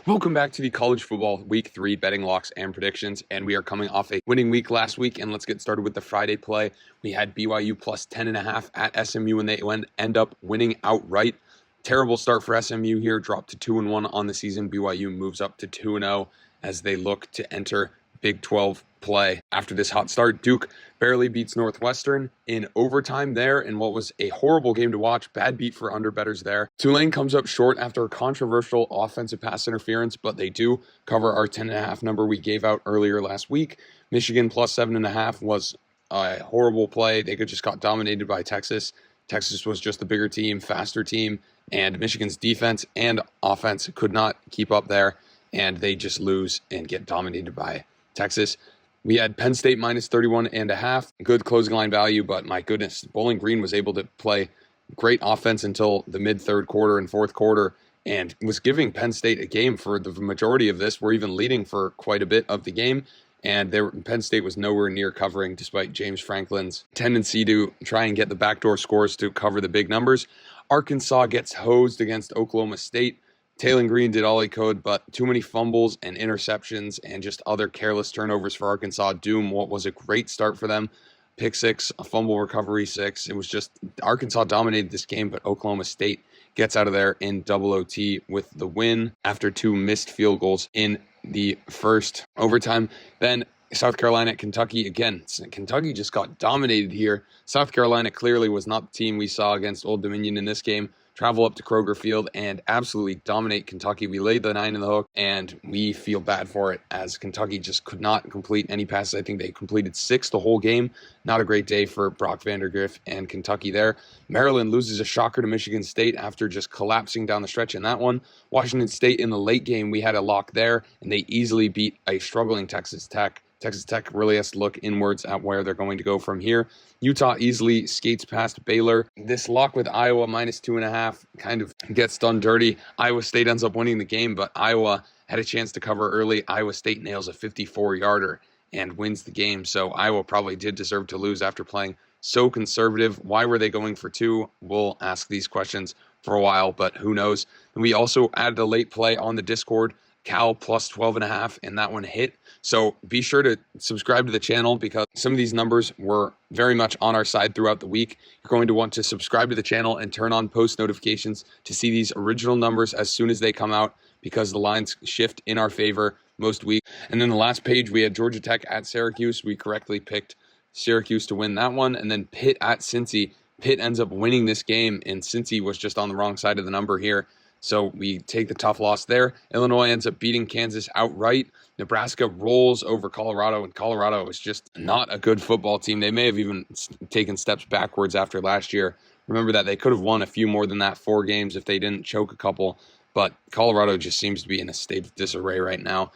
Welcome back to the college football week 3 betting locks and predictions. And we are coming off a winning week last week. And let's get started with the Friday play. We had BYU plus 10.5 at SMU and they end up winning outright. Terrible start for SMU here, dropped to 2-1 on the season. BYU moves up to 2-0 as they look to enter Big 12 play. After this hot start, Duke barely beats Northwestern in overtime there in what was a horrible game to watch. Bad beat for underbettors there. Tulane comes up short after a controversial offensive pass interference, but they do cover our 10.5 number we gave out earlier last week. Michigan plus 7.5 was a horrible play. They just got dominated by Texas. Texas was just the bigger team, faster team, and Michigan's defense and offense could not keep up there, and they just lose and get dominated by Texas. We had Penn State minus 31.5. Good closing line value, but my goodness, Bowling Green was able to play great offense until the mid-third quarter and fourth quarter and was giving Penn State a game for the majority of this. We're even leading for quite a bit of the game, and Penn State was nowhere near covering despite James Franklin's tendency to try and get the backdoor scores to cover the big numbers. Arkansas gets hosed against Oklahoma State. Taylor Green did all he could, but too many fumbles and interceptions and just other careless turnovers for Arkansas doom what was a great start for them. Pick 6, a fumble recovery 6. It was just Arkansas dominated this game, but Oklahoma State gets out of there in double OT with the win after 2 missed field goals in the first overtime. Then South Carolina at Kentucky. Again, Kentucky just got dominated here. South Carolina clearly was not the team we saw against Old Dominion in this game. Travel up to Kroger Field and absolutely dominate Kentucky. We laid the 9 in the hook, and we feel bad for it as Kentucky just could not complete any passes. I think they completed 6 the whole game. Not a great day for Brock Vandergriff and Kentucky there. Maryland loses a shocker to Michigan State after just collapsing down the stretch in that one. Washington State in the late game, we had a lock there, and they easily beat a struggling Texas Tech. Texas Tech really has to look inwards at where they're going to go from here. Utah easily skates past Baylor. This lock with Iowa minus 2.5 kind of gets done dirty. Iowa State ends up winning the game, but Iowa had a chance to cover early. Iowa State nails a 54-yarder and wins the game. So Iowa probably did deserve to lose after playing so conservative. Why were they going for 2? We'll ask these questions for a while, but who knows? And we also added a late play on the Discord. Cal plus 12.5, and that one hit. So be sure to subscribe to the channel because some of these numbers were very much on our side throughout the week. You're going to want to subscribe to the channel and turn on post notifications to see these original numbers as soon as they come out because the lines shift in our favor most weeks. And then the last page, we had Georgia Tech at Syracuse. We correctly picked Syracuse to win that one. And then Pitt at Cincy. Pitt ends up winning this game, and Cincy was just on the wrong side of the number here. So we take the tough loss there. Illinois ends up beating Kansas outright. Nebraska rolls over Colorado, and Colorado is just not a good football team. They may have even taken steps backwards after last year. Remember that they could have won a few more than that, 4 games, if they didn't choke a couple. But Colorado just seems to be in a state of disarray right now.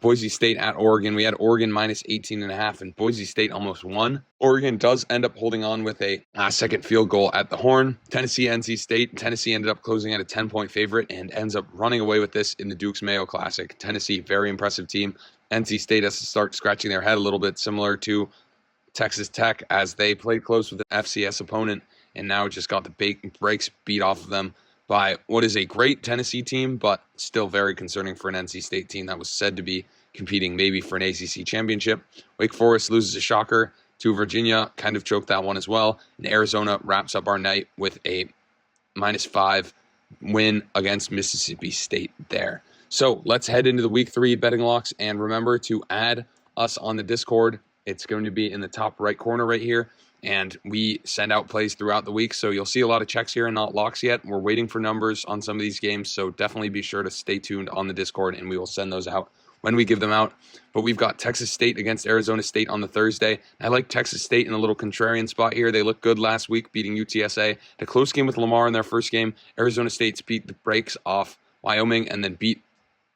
Boise State at Oregon. We had Oregon minus 18.5, and Boise State almost won. Oregon does end up holding on with a second field goal at the horn. Tennessee, NC State. Tennessee ended up closing at a 10-point favorite and ends up running away with this in the Duke's Mayo Classic. Tennessee, very impressive team. NC State has to start scratching their head a little bit, similar to Texas Tech, as they played close with an FCS opponent and now just got the brakes beat off of them by what is a great Tennessee team, but still very concerning for an NC State team that was said to be competing maybe for an ACC championship. Wake Forest loses a shocker to Virginia, kind of choked that one as well. And Arizona wraps up our night with a minus 5 win against Mississippi State there. So let's head into the week 3 betting locks, and remember to add us on the Discord. It's going to be in the top right corner right here. And we send out plays throughout the week, so you'll see a lot of checks here and not locks yet. We're waiting for numbers on some of these games, so definitely be sure to stay tuned on the Discord, and we will send those out when we give them out. But we've got Texas State against Arizona State on the Thursday. I like Texas State in a little contrarian spot here. They looked good last week, beating UTSA. A close game with Lamar in their first game. Arizona State's beat the brakes off Wyoming and then beat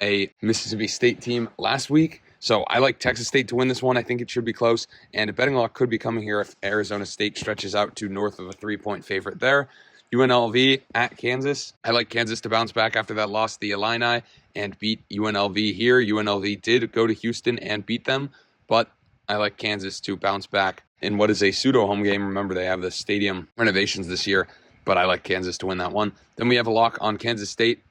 a Mississippi State team last week. So I like Texas State to win this one. I think it should be close. And a betting lock could be coming here if Arizona State stretches out to north of a 3-point favorite there. UNLV at Kansas. I like Kansas to bounce back after that loss to the Illini and beat UNLV here. UNLV did go to Houston and beat them, but I like Kansas to bounce back in what is a pseudo home game. Remember, they have the stadium renovations this year, but I like Kansas to win that one. Then we have a lock on Kansas State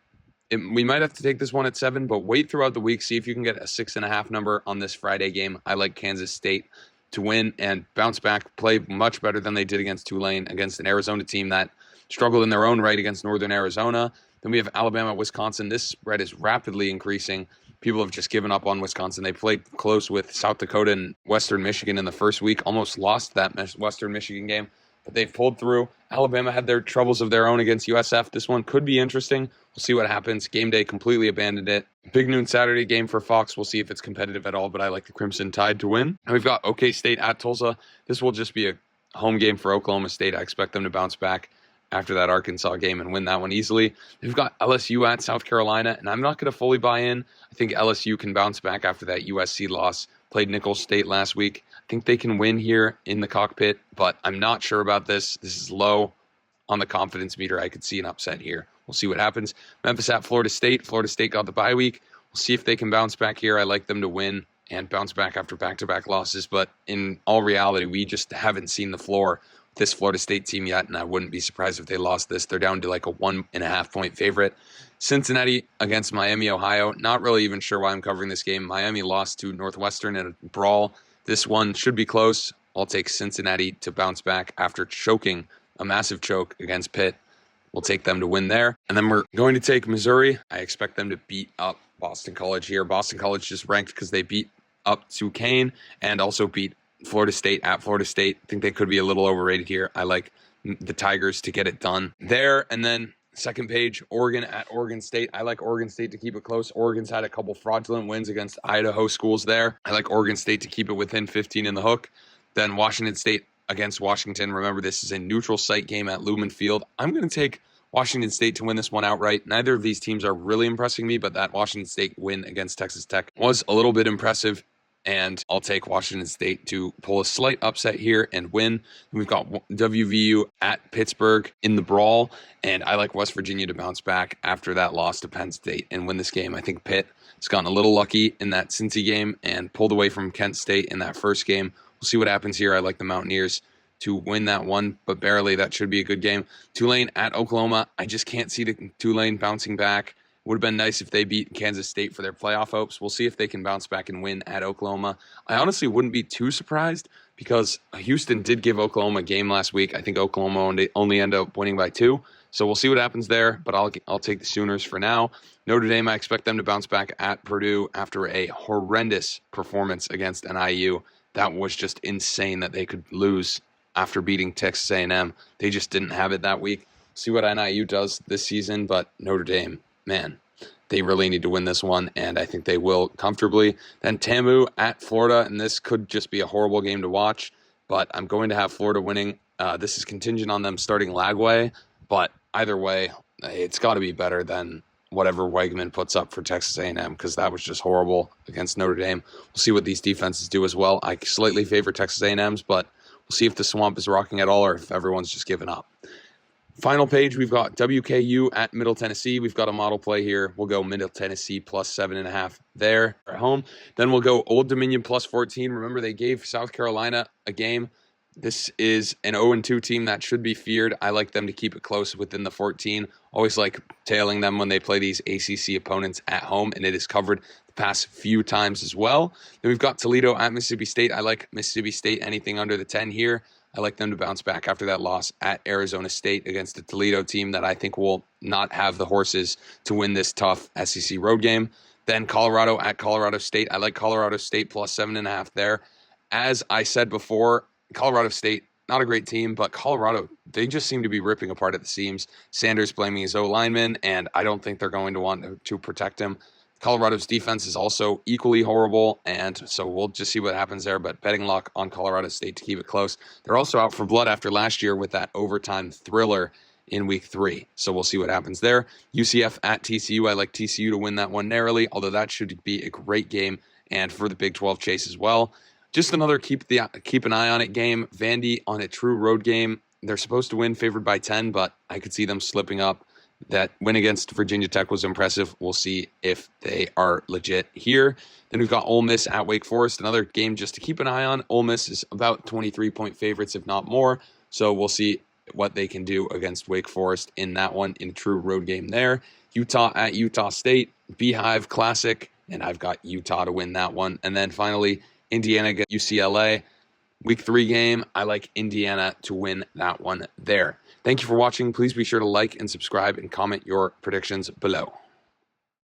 We might have to take this one at 7, but wait throughout the week. See if you can get a 6.5 number on this Friday game. I like Kansas State to win and bounce back, play much better than they did against Tulane, against an Arizona team that struggled in their own right against Northern Arizona. Then we have Alabama, Wisconsin. This spread is rapidly increasing. People have just given up on Wisconsin. They played close with South Dakota and Western Michigan in the first week, almost lost that Western Michigan game, but they've pulled through. Alabama had their troubles of their own against USF. This one could be interesting. We'll see what happens. Game day completely abandoned it. Big noon Saturday game for Fox. We'll see if it's competitive at all, but I like the Crimson Tide to win. And we've got OK State at Tulsa. This will just be a home game for Oklahoma State. I expect them to bounce back after that Arkansas game and win that one easily. They've got LSU at South Carolina, and I'm not going to fully buy in. I think LSU can bounce back after that USC loss. Played Nicholls State last week. I think they can win here in the cockpit, but I'm not sure about this. This is low on the confidence meter. I could see an upset here. We'll see what happens. Memphis at Florida State. Florida State got the bye week. We'll see if they can bounce back here. I like them to win and bounce back after back-to-back losses, but in all reality, we just haven't seen the floor with this Florida State team yet, and I wouldn't be surprised if they lost this. They're down to like a 1.5-point favorite. Cincinnati against Miami, Ohio. Not really even sure why I'm covering this game. Miami lost to Northwestern in a brawl. This one should be close. I'll take Cincinnati to bounce back after choking a massive choke against Pitt. We'll take them to win there. And then we're going to take Missouri. I expect them to beat up Boston College here. Boston College just ranked because they beat up Duquesne and also beat Florida State at Florida State. I think they could be a little overrated here. I like the Tigers to get it done there. And then second page, Oregon at Oregon State. I like Oregon State to keep it close. Oregon's had a couple fraudulent wins against Idaho schools there. I like Oregon State to keep it within 15 in the hook. Then Washington State against Washington. Remember, this is a neutral site game at Lumen Field. I'm going to take Washington State to win this one outright. Neither of these teams are really impressing me, but that Washington State win against Texas Tech was a little bit impressive, and I'll take Washington State to pull a slight upset here and win. We've got WVU at Pittsburgh in the brawl, and I like West Virginia to bounce back after that loss to Penn State and win this game. I think Pitt has gotten a little lucky in that Cincy game and pulled away from Kent State in that first game. We'll see what happens here. I like the Mountaineers to win that one, but barely. That should be a good game. Tulane at Oklahoma. I just can't see the Tulane bouncing back. Would have been nice if they beat Kansas State for their playoff hopes. We'll see if they can bounce back and win at Oklahoma. I honestly wouldn't be too surprised because Houston did give Oklahoma a game last week. I think Oklahoma only ended up winning by 2. So we'll see what happens there, but I'll take the Sooners for now. Notre Dame, I expect them to bounce back at Purdue after a horrendous performance against NIU. That was just insane that they could lose after beating Texas A&M. They just didn't have it that week. See what NIU does this season, but Notre Dame, man, they really need to win this one, and I think they will comfortably. Then TAMU at Florida, and this could just be a horrible game to watch, but I'm going to have Florida winning. This is contingent on them starting Lagway, but either way, it's got to be better than whatever Weigman puts up for Texas A&M, because that was just horrible against Notre Dame. We'll see what these defenses do as well. I slightly favor Texas A&M's, but we'll see if the swamp is rocking at all or if everyone's just given up. Final page, we've got WKU at Middle Tennessee. We've got a model play here. We'll go Middle Tennessee plus 7.5 there at home. Then we'll go Old Dominion plus 14. Remember, they gave South Carolina a game. This is an 0-2 team that should be feared. I like them to keep it close within the 14. Always like tailing them when they play these ACC opponents at home, and it is covered the past few times as well. Then we've got Toledo at Mississippi State. I like Mississippi State anything under the 10 here. I like them to bounce back after that loss at Arizona State against the Toledo team that I think will not have the horses to win this tough SEC road game. Then Colorado at Colorado State. I like Colorado State plus 7.5 there. As I said before, Colorado State, not a great team, but Colorado, they just seem to be ripping apart at the seams. Sanders blaming his O-lineman, and I don't think they're going to want to protect him. Colorado's defense is also equally horrible, and so we'll just see what happens there, but betting luck on Colorado State to keep it close. They're also out for blood after last year with that overtime thriller in week 3, so we'll see what happens there. UCF at TCU, I like TCU to win that one narrowly, although that should be a great game, and for the Big 12 chase as well. Just another keep an eye on it game. Vandy on a true road game. They're supposed to win favored by 10, but I could see them slipping up. That win against Virginia Tech was impressive. We'll see if they are legit here. Then we've got Ole Miss at Wake Forest. Another game just to keep an eye on. Ole Miss is about 23-point favorites, if not more. So we'll see what they can do against Wake Forest in that one, in a true road game there. Utah at Utah State, Beehive Classic, and I've got Utah to win that one. And then finally, Indiana against UCLA. Week 3 game, I like Indiana to win that one there. Thank you for watching. Please be sure to like and subscribe and comment your predictions below.